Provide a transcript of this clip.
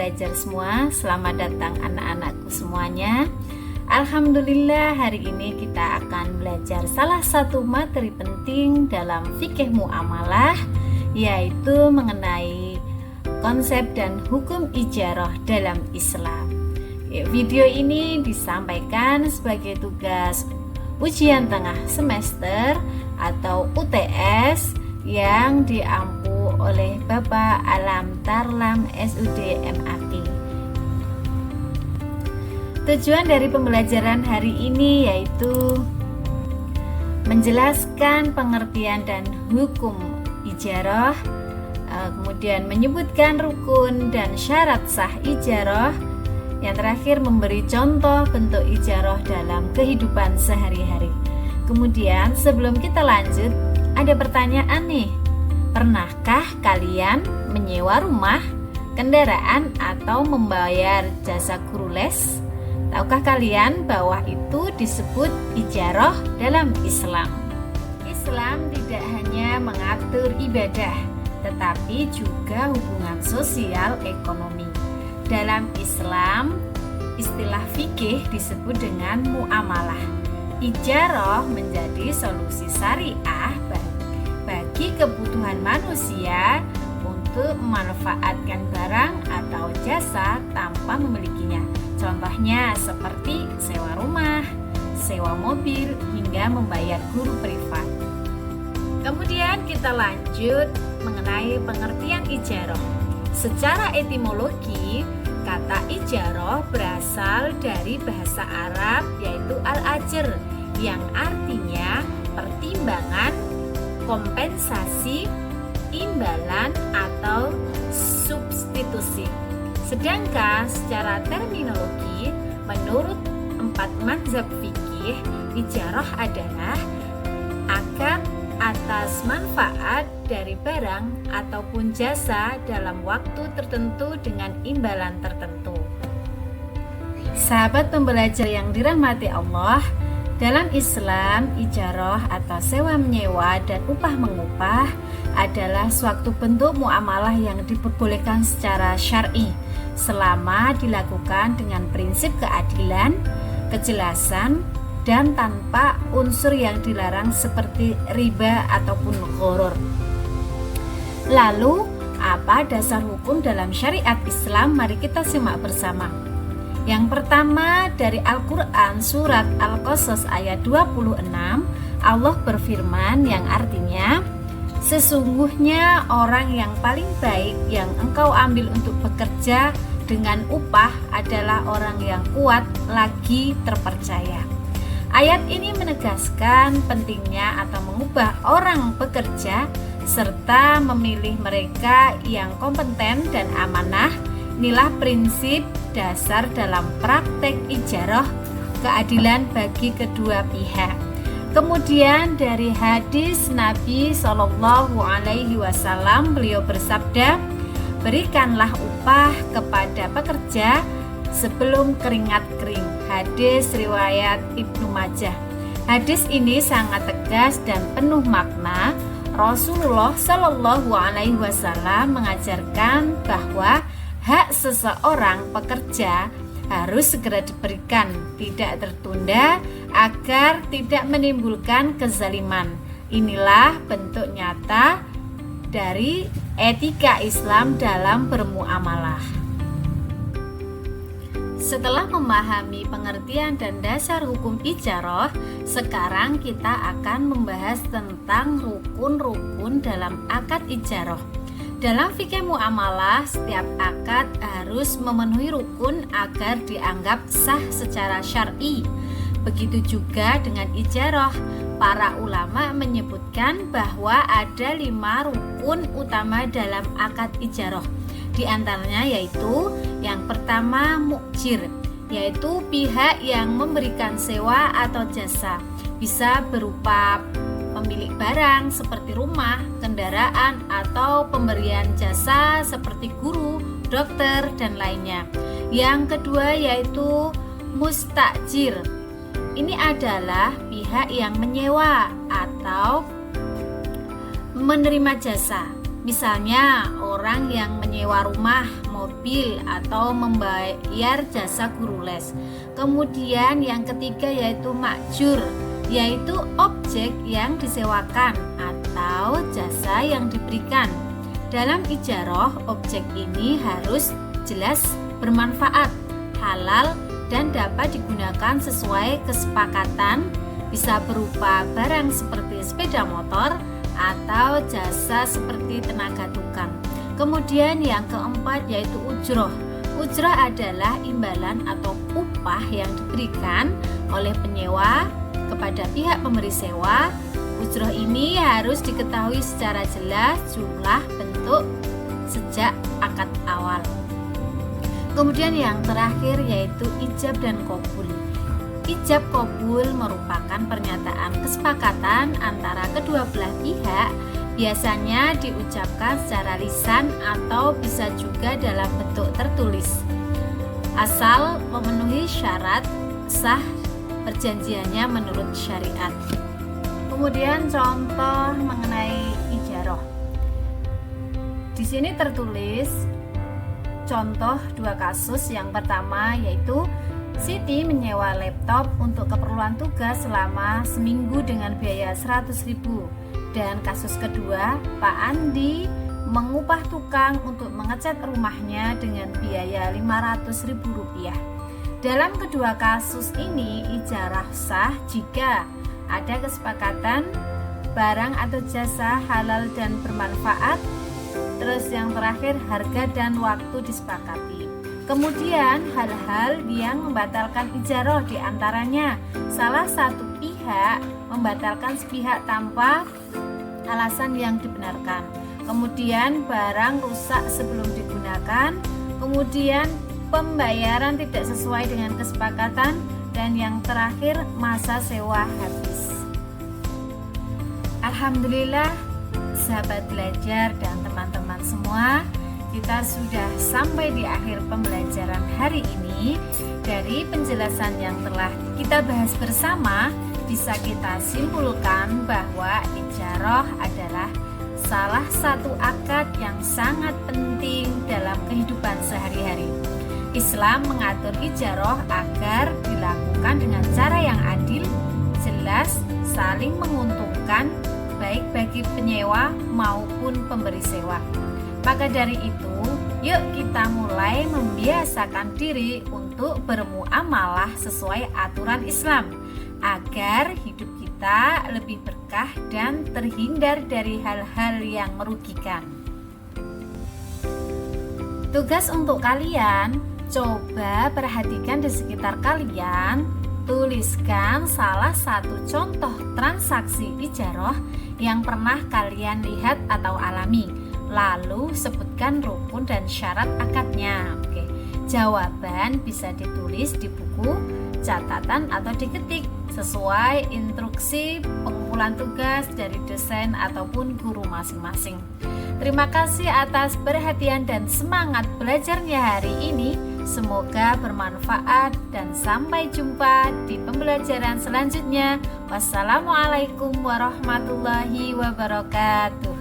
pembelajar semua, selamat datang anak-anakku semuanya. Alhamdulillah, hari ini kita akan belajar salah satu materi penting dalam fikih muamalah, yaitu mengenai konsep dan hukum ijarah dalam Islam. Video ini disampaikan sebagai tugas ujian tengah semester atau UTS yang diampu oleh Bapak Alam Tarlam SUD MAP. Tujuan dari pembelajaran hari ini yaitu menjelaskan pengertian dan hukum ijarah, kemudian menyebutkan rukun dan syarat sah ijarah, yang terakhir memberi contoh bentuk ijarah dalam kehidupan sehari-hari. Kemudian sebelum kita lanjut, ada pertanyaan nih. Pernahkah kalian menyewa rumah, kendaraan, atau membayar jasa guru les? Tahukah kalian bahwa itu disebut ijarah dalam Islam? Islam tidak hanya mengatur ibadah, tetapi juga hubungan sosial ekonomi. Dalam Islam, istilah fikih disebut dengan muamalah. Ijarah menjadi solusi syariah bagi kebutuhan manusia untuk memanfaatkan barang atau jasa tanpa memilikinya. Contohnya seperti sewa rumah, sewa mobil, hingga membayar guru privat. Kemudian kita lanjut mengenai pengertian ijarah. Secara etimologi, kata ijarah berasal dari bahasa Arab yaitu al-ajr, yang artinya pertimbangan, kompensasi, imbalan, atau substitusi. Sedangkan secara terminologi, menurut 4 mazhab fikih, ijarah adalah akad atas manfaat dari barang ataupun jasa dalam waktu tertentu dengan imbalan tertentu. Sahabat pembelajar yang dirahmati Allah, dalam Islam, ijarah atau sewa menyewa dan upah mengupah adalah suatu bentuk muamalah yang diperbolehkan secara syar'i selama dilakukan dengan prinsip keadilan, kejelasan, dan tanpa unsur yang dilarang seperti riba ataupun gharar. Lalu, apa dasar hukum dalam syariat Islam? Mari kita simak bersama. Yang pertama, dari Al-Quran surat Al-Qasas ayat 26, Allah berfirman yang artinya, sesungguhnya orang yang paling baik yang engkau ambil untuk bekerja dengan upah adalah orang yang kuat lagi terpercaya. Ayat ini menegaskan pentingnya atau mengubah orang bekerja serta memilih mereka yang kompeten dan amanah. Inilah prinsip dasar dalam praktek ijarah, keadilan bagi kedua pihak. Kemudian dari hadis Nabi SAW, beliau bersabda, berikanlah upah kepada pekerja sebelum keringat kering. Hadis riwayat Ibnu Majah. Hadis ini sangat tegas dan penuh makna. Rasulullah SAW mengajarkan bahwa hak seseorang pekerja harus segera diberikan, tidak tertunda, agar tidak menimbulkan kezaliman. Inilah bentuk nyata dari etika Islam dalam bermuamalah. Setelah memahami pengertian dan dasar hukum ijarah, sekarang kita akan membahas tentang rukun-rukun dalam akad ijarah. Dalam fikih muamalah, setiap akad harus memenuhi rukun agar dianggap sah secara syar'i. Begitu juga dengan ijarah. Para ulama menyebutkan bahwa ada 5 rukun utama dalam akad ijarah. Di antaranya yaitu yang pertama mu'jir, yaitu pihak yang memberikan sewa atau jasa. Bisa berupa pemilik barang seperti rumah, kendaraan, atau pemberian jasa seperti guru, dokter, dan lainnya. Yang kedua yaitu mustajir. Ini adalah pihak yang menyewa atau menerima jasa. Misalnya orang yang menyewa rumah, mobil, atau membayar jasa guru les. Kemudian yang ketiga yaitu ma'jur, yaitu objek yang disewakan atau jasa yang diberikan. Dalam ijarah, objek ini harus jelas bermanfaat, halal, dan dapat digunakan sesuai kesepakatan, bisa berupa barang seperti sepeda motor atau jasa seperti tenaga tukang. Kemudian yang keempat yaitu ujroh. Ujroh adalah imbalan atau upah yang diberikan oleh penyewa kepada pihak pemberi sewa. Ujroh ini harus diketahui secara jelas jumlah, bentuk, sejak akad awal. Kemudian yang terakhir yaitu ijab dan qabul. Ijab qabul merupakan pernyataan kesepakatan antara kedua belah pihak, biasanya diucapkan secara lisan atau bisa juga dalam bentuk tertulis. Asal memenuhi syarat sah perjanjiannya menurut syariat. Kemudian contoh mengenai ijarah. Di sini tertulis contoh dua kasus. Yang pertama yaitu Siti menyewa laptop untuk keperluan tugas selama seminggu dengan biaya 100.000. Dan kasus kedua, Pak Andi mengupah tukang untuk mengecat rumahnya dengan biaya Rp500.000. Dalam kedua kasus ini ijarah sah jika ada kesepakatan barang atau jasa halal dan bermanfaat. Terus yang terakhir, harga dan waktu disepakati. Kemudian hal-hal yang membatalkan ijarah diantaranya salah satu pihak membatalkan sepihak tanpa alasan yang dibenarkan. Kemudian barang rusak sebelum digunakan. Kemudian pembayaran tidak sesuai dengan kesepakatan. Dan yang terakhir masa sewa habis. Alhamdulillah sahabat belajar dan teman-teman semua, kita sudah sampai di akhir pembelajaran hari ini. Dari penjelasan yang telah kita bahas bersama, bisa kita simpulkan bahwa ijarah adalah salah satu akad yang sangat penting dalam kehidupan sehari-hari. Islam mengatur ijarah agar dilakukan dengan cara yang adil, jelas, saling menguntungkan, baik bagi penyewa maupun pemberi sewa. Maka dari itu, yuk kita mulai membiasakan diri untuk bermuamalah sesuai aturan Islam agar hidup kita lebih berkah dan terhindar dari hal-hal yang merugikan. Tugas untuk kalian, coba perhatikan di sekitar kalian, tuliskan salah satu contoh transaksi ijarah yang pernah kalian lihat atau alami. Lalu sebutkan rukun dan syarat akadnya. Oke. Jawaban bisa ditulis di buku, catatan atau diketik sesuai instruksi pengumpulan tugas dari dosen ataupun guru masing-masing. Terima kasih atas perhatian dan semangat belajarnya hari ini. Semoga bermanfaat dan sampai jumpa di pembelajaran selanjutnya. Wassalamualaikum warahmatullahi wabarakatuh.